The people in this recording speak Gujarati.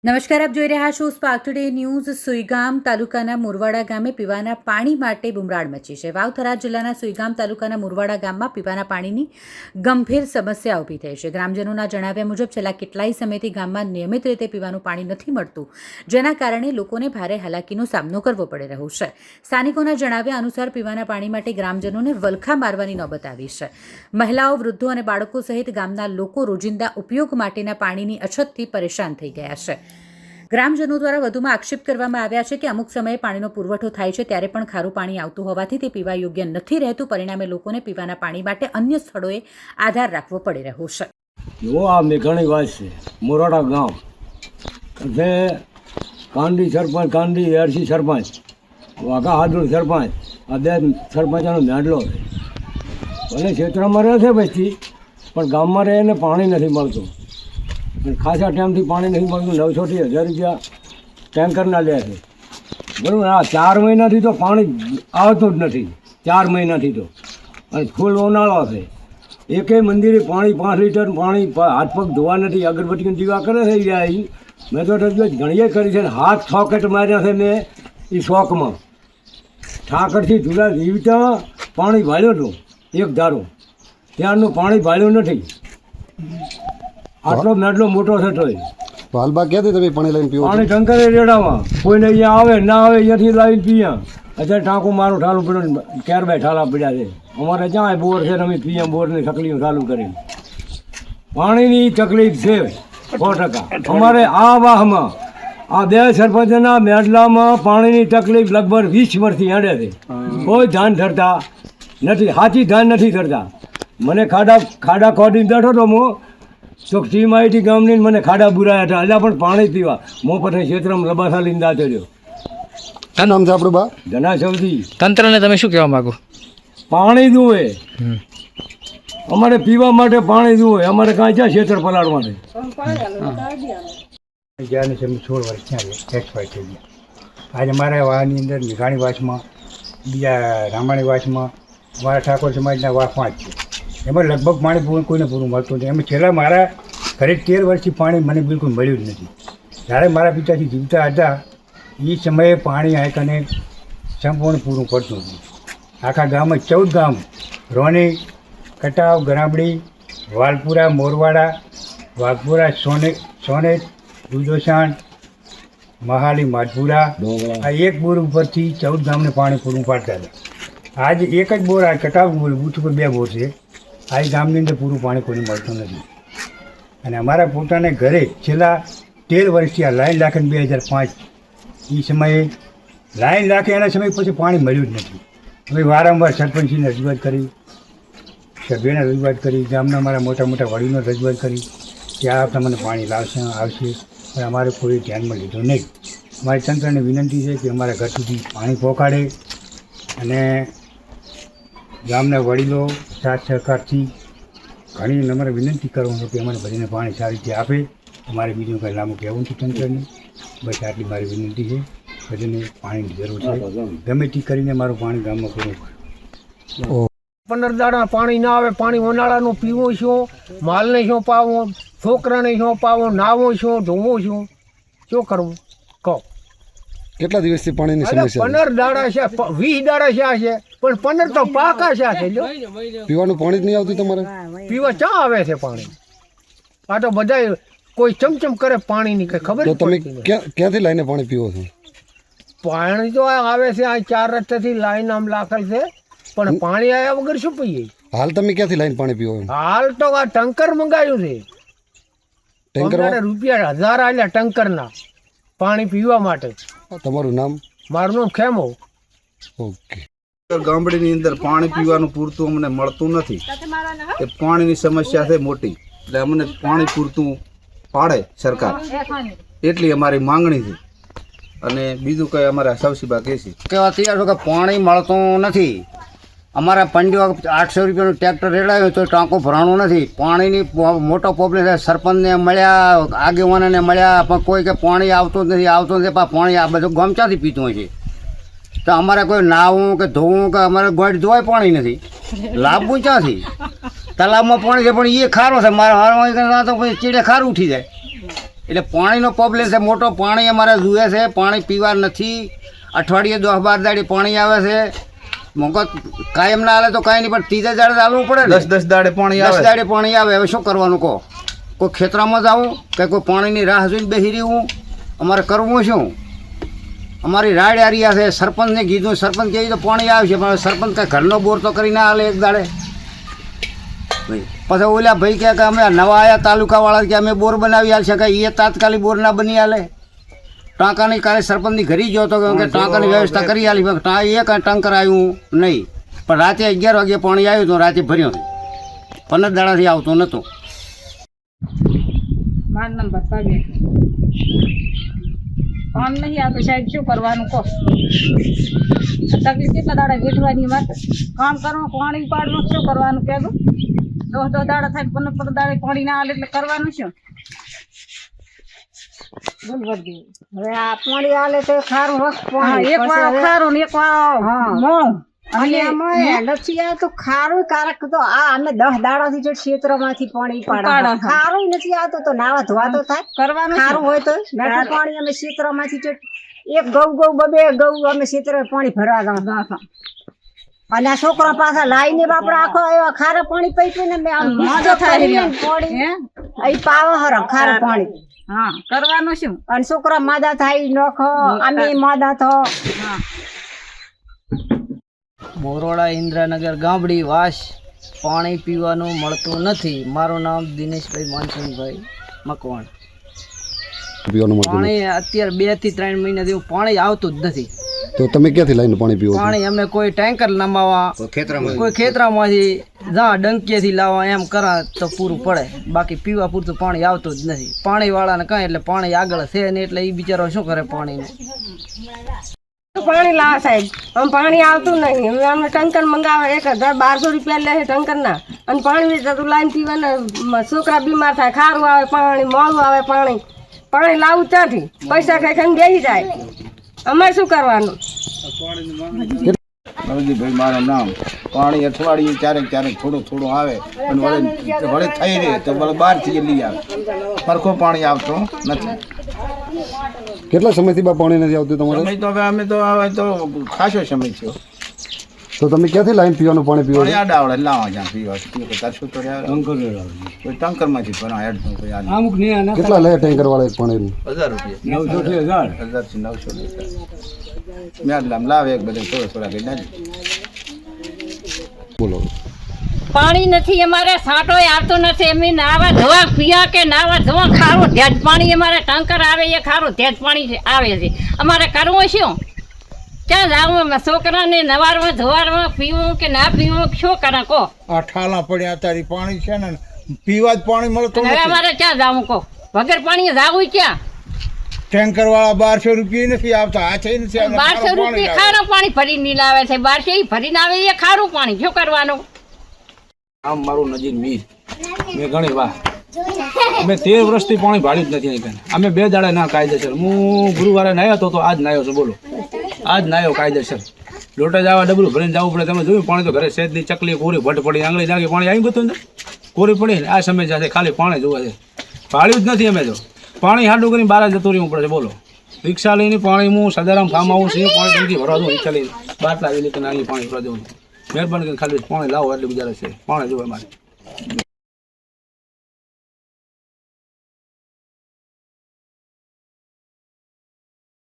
નમસ્કાર, આપ જોઈ રહ્યા છો સ્પાર્ક ટુડે ન્યૂઝ. સુઈગામ તાલુકાના મુરવાડા ગામે પીવાના પાણી માટે બુમરાડ મચી છે. વાવ-થરાદ જિલ્લાના સુઈગામ તાલુકાના મુરવાડા ગામમાં પીવાના પાણીની ગંભીર સમસ્યા ઊભી થઈ છે. ગ્રામજનોના જણાવ્યા મુજબ છેલ્લા કેટલાય સમયથી ગામમાં નિયમિત રીતે પીવાનું પાણી નથી મળતું, જેના કારણે લોકોને ભારે હાલાકીનો સામનો કરવો પડી રહ્યો છે. સ્થાનિકોના જણાવ્યા અનુસાર પીવાના પાણી માટે ગ્રામજનોને વલખા મારવાની નોબત આવી છે. મહિલાઓ, વૃદ્ધો અને બાળકો સહિત ગામના લોકો રોજિંદા ઉપયોગ માટેના પાણીની અછતથી પરેશાન થઈ ગયા છે. ગ્રામજનો દ્વારા વધુમાં આક્ષેપ કરવામાં આવ્યા છે કે અમુક સમયે પાણીનો પુરવઠો થાય છે ત્યારે પણ ખારું પાણી આવતું હોવાથી તે પીવા યોગ્ય નથી રહેતું. પરિણામે લોકોને પીવાના પાણી માટે અન્ય સ્થળોએ આધાર રાખવો પડી રહ્યો છે. જો આ મેઘાણી વાત છે, મોરાડા ગામ જે કાંડી સરપંચ, કાંડી એરસી સરપંચ, વાઘા હાદુર સરપંચ, આ બે સરપંચનો મેંડલો છે. ભલે ક્ષેત્રમાં રહે છે વસ્તી, પણ ગામમાં રહે એને પાણી નથી મળતું. ખાસા ટાઈમથી પાણી નથી મળતું. 900 થી 1000 રૂપિયા ટેન્કરના લે છે, બરાબર. આ 4 મહિનાથી તો પાણી આવતું જ નથી, 4 મહિનાથી તો. અને ફૂલ ઉનાળો છે, એકેય મંદિરે પાણી 5 લીટર પાણી હાથ પગ ધોવા નથી. અગરબત્તીનો દીવા કરે છે એ મેં તો રજૂઆત ઘણીએ કરી છે. હાથ છોકેટ માર્યા છે મેં એ શોખમાં. ઠાકરથી જુદા જીવતા પાણી ભાળ્યું હતું એક ધારું, ત્યારનું પાણી ભાળ્યું નથી. આટલો મેટલો મોટો છે તોય હાલબા ક્યાંથી તમે પાણી લઈને પીવો? પાણી ટંકરે રેડામાં કોઈને અહીંયા આવે ના આવે અહીંયાથી લાવીને પીયા. અત્યારે ટાંકું મારું ઠાલું પડ્યું, ક્યાર બે ઠાલા પડ્યા છે. અમારે જ્યાં બોર છે અમે પીએમ બોરની તકલીફ ચાલુ કરીને. પાણીની તકલીફ છે 100%. અમારે આ વાહમાં આ બે સરપંચના મેડલામાં પાણીની તકલીફ લગભગ 20 વર્ષથી હેડે છે. કોઈ ધ્યાન ધરતા નથી, સાચી ધ્યાન નથી ધરતા. મને ખાડા ખોદીને બેઠો તો હું તો ટીમ આવી હતી ગામની, મને ખાડા બુરાયા હતા. એટલે પણ પાણી પીવા મો પછી ક્ષેત્રમાં લબાસા લઈને દાતો રહ્યો. શું નામ છે આપણું બા? ધના સૌથી. તંત્રને તમે શું કહેવા માંગો? પાણી જુએ, અમારે પીવા માટે પાણી જુએ. અમારે કાંઈ છે ક્ષેત્ર પલાળવા નહીં. જ્યાંની છે 16 વર્ષ ત્યાં એક્સપાયર થઈ ગયા. આજે મારા વાહની અંદર મેઘાણી વાસમાં, બીજા રામાણી વાસમાં, મારા ઠાકોર સમાજના વાસ 5 છે. એમાં લગભગ પાણી કોઈને પૂરું મળતું નથી. એમાં છેલ્લા મારા ઘરે 13 વર્ષથી પાણી મને બિલકુલ મળ્યું જ નથી. જ્યારે મારા પિતાજી જીવતા હતા એ સમયે પાણી આ કને સંપૂર્ણ પૂરું પડતું હતું. આખા ગામમાં 14 ગામ, રોની, કટાવ, ગરાબડી, વાલપુરા, મોરવાડા, વાઘપુરા, સોનેટ, દુધોસાણ, મહાલી, માધપુરા, આ એક બોર ઉપરથી 14 ગામને પાણી પૂરું પાડતા હતા. આજે એક જ બોર, આ કટાવ બોર બૂથ ઉપર 2 બોર છે. આ ગામની અંદર પૂરું પાણી કોઈ મળતું નથી. અને અમારા પોતાને ઘરે છેલ્લા 13 વર્ષથી આ લાઈન રાખે 2005 એ સમયે લાઈન રાખે એના સમય પછી પાણી મળ્યું જ નથી. અમે વારંવાર સરપંચની રજૂઆત કરી, સભ્યને રજૂઆત કરી, ગામના મારા મોટા મોટા વડીલોને રજૂઆત કરી કે આ તમને પાણી આવશે, પણ અમારે કોઈ ધ્યાનમાં લીધું નહીં. અમારી તંત્રને વિનંતી છે કે અમારા ઘર સુધી પાણી પહોંચાડે અને ગામના વડીલો સાથ સહકારથી ઘણી નમ્ર વિનંતી કરું છું કે અમારે બધાને પાણી સારી રીતે આપે. અમારે બીજું કંઈ લાંબુ કહેવું નથી તંત્રને. બસ આટલી મારી વિનંતી છે. બધાને પાણીની જરૂર છે. ગમે તે કરીને મારું પાણી ગામમાં પૂરું પડે. 15 દાડા પાણી ના આવે. પાણી ઉનાળાનું પીવું છું, માલને શું પાવું, છોકરાને શું પાવું, નાવું છું, ધોવું છું, શું કરવું કહો? કેટલા દિવસથી પાણીની સમસ્યા? 15 દાડા છે, 20 દાડા છે, પણ 15 તો પાકા છે. પીવાનું પાણી જ નહીં આવતું તમારે? પીવા ચા આવે છે પાણી? આ તો બધા કોઈ ચમચમ કરે પાણીની કઈ ખબર તો તમે ક્યાંથી લાઈને પાણી પીવો છો? પાણી તો આવે છે આ 4 રસ્તેથી લાઈન આમ લાખેલ છે, પણ પાણી આવ્યા વગર શું પીએ? હાલ તમે ક્યાંથી લાઈને પાણી પીવો? હાલ તો આ ટંકર મંગાવ્યું છે. ટેન્કર રૂપિયા 1000 આલ્યા ટંકરના પાણી પીવા માટે. તમારું નામ? મારું નામ ખેમો. ઓકે. ગામડીની અંદર પાણી પીવાનું પૂરતું અમને મળતું નથી. એ પાણીની સમસ્યા છે મોટી, એટલે અમને પાણી પૂરતું પાડે સરકાર, એટલી અમારી માંગણી છે. અને બીજું કંઈ અમારા સૌસીબા કહે છે કે અત્યારે કે પાણી મળતું નથી. અમારા પંડ્યો 800 રૂપિયાનું ટ્રેક્ટર રેડાયું તો ટાંકો ભરાણું નથી. પાણીની મોટો પ્રોબ્લેમ છે. સરપંચને મળ્યા, આગેવાનોને મળ્યા, પણ કોઈ કે પાણી આવતું જ નથી. પણ પાણી આ બધું ગામ ક્યાંથી પીતું હોય છે? તો અમારે કોઈ નાહવું કે ધોવું કે અમારે ગોળ ધોવાય પાણી નથી. લાવવું ક્યાંથી? તલાવમાં પાણી છે પણ એ ખારો છે. મારા તો પછી ચીડે ખારું ઉઠી જાય. એટલે પાણીનો પ્રોબ્લેમ છે મોટો. પાણી અમારે જુએ છે, પાણી પીવા નથી. અઠવાડિયે 10-12 દાડે પાણી આવે છે. મોંઘો કાયમ ના હાલે તો કાંઈ નહીં, પણ ત્રીજા દાડે હાલવું પડે ને. 10 દાડે પાણી 10 આવે. દાડે પાણી આવે. હવે શું કરવાનું કહો? કોઈ ખેતરામાં જાવું કે કોઈ પાણીની રાહ જોઈને બેસી રહ્યું? અમારે કરવું શું? અમારી રાડ આરિયા છે. સરપંચને કીધું, સરપંચ કહે તો પાણી આવશે, પણ સરપંચ કાંઈ ઘરનો બોર તો કરી ના હાલે એક દાડે. પછી ઓલા ભાઈ કહે કે અમે નવા આવ્યા તાલુકાવાળા કે અમે બોર બનાવી હાલશે, કે એ તાત્કાલિક બોર ના બની હાલે. ટાંકાની કાલે સરપંચની ઘરે ગયો હતો કે ટાંકાની વ્યવસ્થા કરી હાલી, એક ટાંકર આવ્યું નહીં. પણ રાતે 11 વાગે પાણી આવ્યું તો રાતે ભર્યું. 15 દાડાથી આવતું નહોતું. મારું નામ ભરપાબેન. પાણી નહીં આવતું સાહેબ, શું કરવાનું કહો? તકલીફ કેટલા દાડા વેઠવાની વાત, કામ કરવાનું, પાણી પાડવાનું, શું કરવાનું કહેલું? 10 દાડા થાય, 15 દાડે પાણી ના આવે એટલે કરવાનું શું? હવે આ પાણી આલે તો ખારું વખત હા, પાણી એક વાર ખારું ને એક વાર મોણું. અને આમાં નથી આવતું ખારું કારક તો આ અમે 10 દાડાથી જે ક્ષેત્રમાંથી પાણી ઉપાડે પાડે છે. ખારું નથી આવતું તો નાવા ધોવા તો થાય કરવાનું શું? ખારું હોય તો મીઠું પાણી અમે ક્ષેત્રમાંથી જે એક ગૌ બબે ગૌ અમે ક્ષેત્ર પાણી ભરવા જાવ. અને આ છોકરા પાછા લાઈને બાપડા આખો એવા ખારા પાણી પી પીને મેં આમ મોજો થાય રહ્યો. પાણી હે? અહીં પાવા હર ખારું પાણી હા, કરવાનું શું? અને છોકરા માદા થાય નખો અમે માદા થો. મોરોડા ઇન્દ્રનગર ગામડી વાસ પાણી પીવાનું મળતું નથી. મારું નામ દિનેશભાઈ માનસિંહભાઈ મકવાણ. પીવાનું મળતું નથી. પાણી અત્યારે 2 થી 3 મહિનાથી પાણી આવતું જ નથી. તો તમે ક્યાંથી લાઈને પાણી પીવો છો? પાણી અમે કોઈ ટેન્કર નમાવા, કોઈ ખેતરામાંથી ડંકીએથી લાવવા એમ કરા તો પૂરું પડે. બાકી પીવા પૂરતું પાણી આવતું જ નથી. પાણીવાળાને કાંઈ એટલે પાણી આગળ છે ને એટલે એ બિચારો શું કરે પાણીનું? પાણી લાવે સાહેબ, આમ પાણી આવતું નહીં. હવે અમે ટંકર મંગાવે 1000-1200 રૂપિયા લે ટંકરના, અને પાણી જતું લાઈન પીવાના છોકરા બીમાર થાય. ખારું આવે પાણી, મોડું આવે પાણી લાવવું ત્યાંથી પૈસા ખાઈ ખાઈને બેસી જાય. અમારે શું કરવાનું? નવજીભાઈ મારું નામ. પાણી અઠવાડિયે ક્યારેક થોડું આવે અને વળે થઈ રહે તો વળે બહારથી લઈ આવે. સરખું પાણી આવતું નથી. કેટલા સમયથી બા પાણી નથી આવતું તમારે? સમય તો અમે તો હવે તો ખાસો સમય થયો. તો તમે ક્યાંથી લાઈન પીવાનું પાણી પીવો પાણી છો? આડાવડે લાવવા જ્યાં પીવા તાર શું તો કોઈ ટંકરમાંથી ભરા હેડનું કોઈ આ અમુક નહીં કેટલા લે ટેન્કર વાળા એક પાણીનું? 1000 રૂપિયા 900 થી 1000. 1000 થી 900 લીટર મેડલામ લાવે એક બધે થોડા કઈ નાખી. બોલો. પાણી નથી અમારે, સાંટો આવતો નથી. અમે નાવા ધોવા પીવા કે નાવા ધોવા ખારું ધેજ પાણી અમારે ટંકર આવે એ ખારું ધેજ પાણી આવે છે. અમારે કરવું શું? ક્યાં જાવું? છોકરાને નવારમાં ધોવારમાં પીવું કે ના પીવું, શું કરે કહો? આ ઠાલા પડ્યા તારી પાણી છે ને પીવા જ પાણી મળતું હવે નથી. અમારે ક્યાં જાવું કહો? વગર પાણી જાવું ક્યાં? ટેન્કર વાળા 1200 રૂપિયા નથી આવતા. આ છે નથી આવતા. 1200 રૂપિયા ખારું પાણી ભરીને લાવે છે. 1200 ઈ ભરીને આવે એ ખારું પાણી, શું કરવાનું? આમ મારું નજીક મીર મેં ઘણી વાર અમે 13 વર્ષથી પાણી ભાડ્યું જ નથી અહીં. અમે 2 દાડા ના કાયદેસર. હું ગુરુવારે નાહ્યો હતો તો આજ નાહ્યો છું. બોલો, આજ નાહ્યો કાયદેસર. લોટે જવા ડબલું ભરીને જવું પડે. તમે જોયું પાણી તો ઘરે સેજની ચકલી કોરી ભટ પડી આંગળી નાખી પાણી આવી ગયું ને કોરી પડી ને આ સમસ્યા છે. ખાલી પાણી જોવા છે, ભાડ્યું જ નથી. અમે તો પાણી હાડું કરીને બહાર જતું રહેવું પડે છે. બોલો, રિક્ષા લઈને પાણી હું સદારામ ફાર્મ આવું છું, પાણી ટંકી ભરવા દઉં. રિક્ષા લઈને બાટલા લઈને નાની પાણી ભરવા દઉં. મહેરબાની કરીને ખાલી પાણી લાવો એટલે બીજા છે. પાણી જોવે મારે.